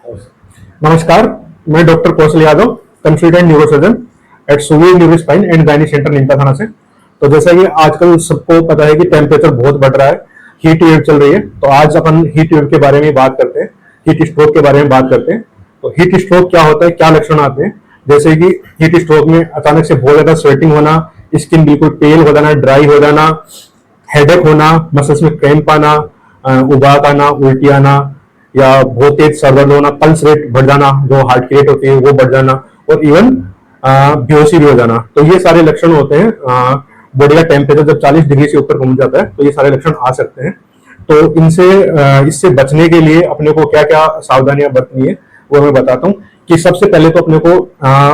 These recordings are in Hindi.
नमस्कार, मैं doctor Kaushal Yadav, consultant neurosurgeon at Suvi neuro spine and gynae centre Nimta थाना से। तो जैसा कि आजकल सबको पता है कि टेम्परेचर बहुत बढ़ रहा है, हीट वेव चल रही है। तो आज अपन हीट वेव के बारे में बात करते हैं, हीट स्ट्रोक के बारे में बात करते हैं। तो हीट स्ट्रोक क्या होता है, क्या लक्षण आते हैं। जैसे कि हीट स्ट्रोक में अचानक से बहुत ज्यादा स्वेटिंग होना, स्किन बिल्कुल पेल हो जाना, ड्राई हो जाना, हेडेक होना, मसल्स में क्रैम्प आना, उबाक आना, उल्टी आना, या बहुत तेज सर दर्द होना, पल्स रेट बढ़ जाना, जो हार्ट की रेट होती है वो बढ़ जाना, और इवन बेहोशी भी हो जाना। तो ये सारे लक्षण होते हैं। बॉडी का टेम्परेचर जब 40 डिग्री से ऊपर पहुंच जाता है तो ये सारे लक्षण आ सकते हैं। तो इससे बचने के लिए अपने को क्या क्या सावधानियां बरतनी है वो मैं बताता हूँ। कि सबसे पहले तो अपने को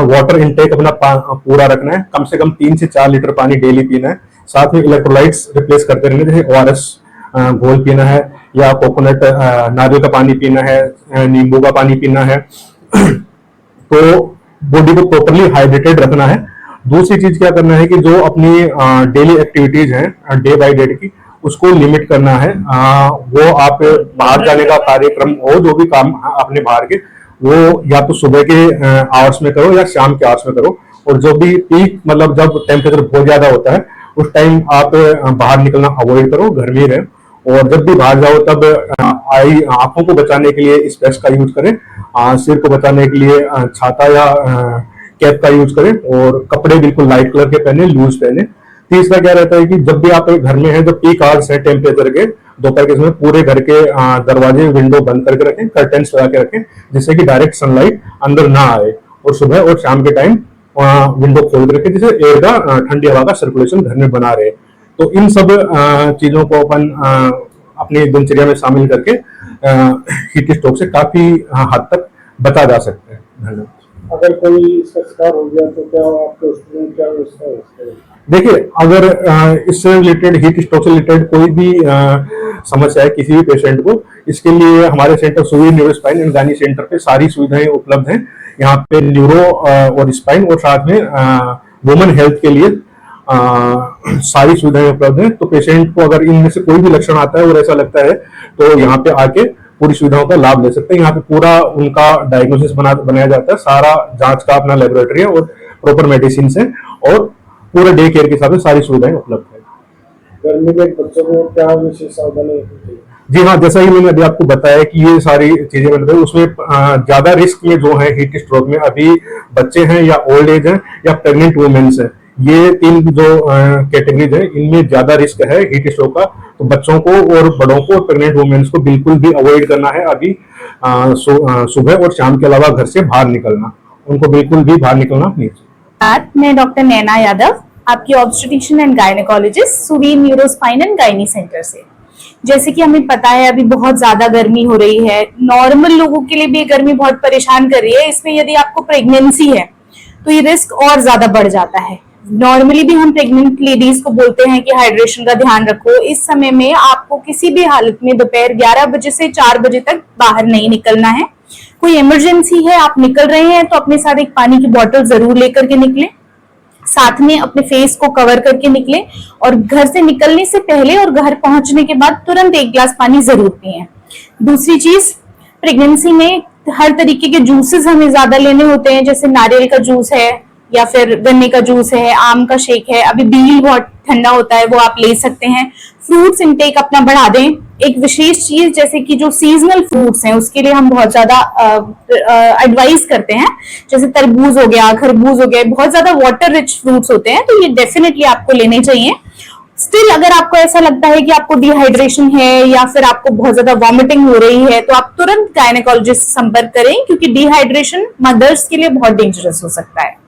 वाटर इनटेक अपना पूरा रखना है, कम से कम 3 से 4 लीटर पानी डेली पीना है। साथ में इलेक्ट्रोलाइट्स रिप्लेस करते रहना, जैसे ORS घोल पीना है, या कोकोनट नारियल का पानी पीना है, नींबू का पानी पीना है। तो बॉडी को प्रॉपरली हाइड्रेटेड रखना है। दूसरी चीज क्या करना है कि जो अपनी डेली एक्टिविटीज हैं डे बाय डे की, उसको लिमिट करना है। वो आप बाहर जाने का कार्यक्रम हो, जो भी काम अपने बाहर के, वो या तो सुबह के आवर्स में करो या शाम के आवर्स में करो। और जो भी पीक मतलब जब टेम्परेचर बहुत ज्यादा होता है उस टाइम आप बाहर निकलना अवॉइड करो, घर में ही रहे। और जब भी बाहर जाओ तब आंखों को बचाने के लिए स्पेक्स का यूज करें, सिर को बचाने के लिए छाता या कैप का यूज करें, और कपड़े बिल्कुल लाइट कलर के पहने, लूज पहने। तीसरा क्या रहता है कि जब भी आप घर में हैं, जब पीक आवर्स है टेम्परेचर के, दोपहर के समय पूरे घर के दरवाजे विंडो बंद करके रखें, कर्टेन्स लगा के रखें, जिससे कि डायरेक्ट सनलाइट अंदर ना आए। और सुबह और शाम के टाइम विंडो खोल के रखें, जिससे एयर का ठंडी हवा का सर्कुलेशन घर में बना रहे। तो इन सब चीजों को अपन अपनी दिनचर्या में शामिल करके हीट स्ट्रोक से काफी हद तक बचा जा सकता है। धन्यवाद। अगर कोई इसका शिकार हो गया तो क्या आपके हॉस्पिटल में क्या व्यवस्था है? देखिए, अगर इससे रिलेटेड, हीट स्ट्रोक से रिलेटेड कोई भी समस्या है किसी भी पेशेंट को, इसके लिए हमारे centre Suvi neuro spine and gynae centre पे सारी सुविधाएं उपलब्ध हैं। यहाँ पे न्यूरो और स्पाइन और साथ में वुमेन हेल्थ के लिए सारी सुविधाएं उपलब्ध हैं। तो पेशेंट को अगर इनमें से कोई भी लक्षण आता है और ऐसा लगता है तो यहाँ पे आके पूरी सुविधाओं का लाभ ले सकते हैं। यहाँ पे पूरा उनका डायग्नोसिस बनाया जाता है, सारा जांच का अपना लेबोरेटरी है और प्रॉपर मेडिसिन है, और पूरे डे केयर के साथ सारी सुविधाएं उपलब्ध है। गर्मी में बच्चों को क्या विशेष सावधानी रखनी चाहिए? जी हाँ, जैसा ही मैंने अभी आपको बताया कि ये सारी चीजें मतलब उसमें ज्यादा रिस्क में जो है हीट स्ट्रोक में, अभी बच्चे हैं या ओल्ड एज हैं या प्रेग्नेंट वुमेन्स हैं, ये 3 जो कैटेगरीज है, इनमें ज्यादा रिस्क है हीट स्ट्रोक का। तो बच्चों को और बड़ों को और प्रेग्नेंट वुमेन्स को बिल्कुल भी अवॉइड करना है अभी सुबह और शाम के अलावा घर से बाहर निकलना, उनको बिल्कुल भी बाहर निकलना नहीं चाहिए। मैं डॉक्टर नैना यादव, आपकी obstetrician and gynaecologist Suvi neuro spine and gynae centre से। जैसे कि हमें पता है अभी बहुत ज्यादा गर्मी हो रही है, नॉर्मल लोगों के लिए भी गर्मी बहुत परेशान कर रही है। इसमें यदि आपको प्रेगनेंसी है तो ये रिस्क और ज्यादा बढ़ जाता है। नॉर्मली भी हम प्रेग्नेंट लेडीज को बोलते हैं कि हाइड्रेशन का ध्यान रखो। इस समय में आपको किसी भी हालत में दोपहर 11 बजे से 4 बजे तक बाहर नहीं निकलना है। कोई इमरजेंसी है, आप निकल रहे हैं, तो अपने साथ एक पानी की बोतल जरूर लेकर के निकलें। साथ में अपने फेस को कवर करके निकलें, और घर से निकलने से पहले और घर पहुंचने के बाद तुरंत 1 गिलास पानी जरूर पिएं। दूसरी चीज, प्रेगनेंसी में हर तरीके के जूसेस हमें ज्यादा लेने होते हैं, जैसे नारियल का जूस है, या फिर गन्ने का जूस है, आम का शेक है। अभी बील बहुत ठंडा होता है, वो आप ले सकते हैं। फ्रूट्स इनटेक अपना बढ़ा दें। एक विशेष चीज जैसे कि जो सीजनल फ्रूट्स हैं उसके लिए हम बहुत ज्यादा एडवाइस करते हैं, जैसे तरबूज हो गया, खरबूज हो गया, बहुत ज्यादा वाटर रिच फ्रूट्स होते हैं, तो ये डेफिनेटली आपको लेने चाहिए। स्टिल अगर आपको ऐसा लगता है कि आपको डिहाइड्रेशन है या फिर आपको बहुत ज्यादा वॉमिटिंग हो रही है, तो आप तुरंत गायनेकोलॉजिस्ट से संपर्क करें, क्योंकि डिहाइड्रेशन मदर्स के लिए बहुत डेंजरस हो सकता है।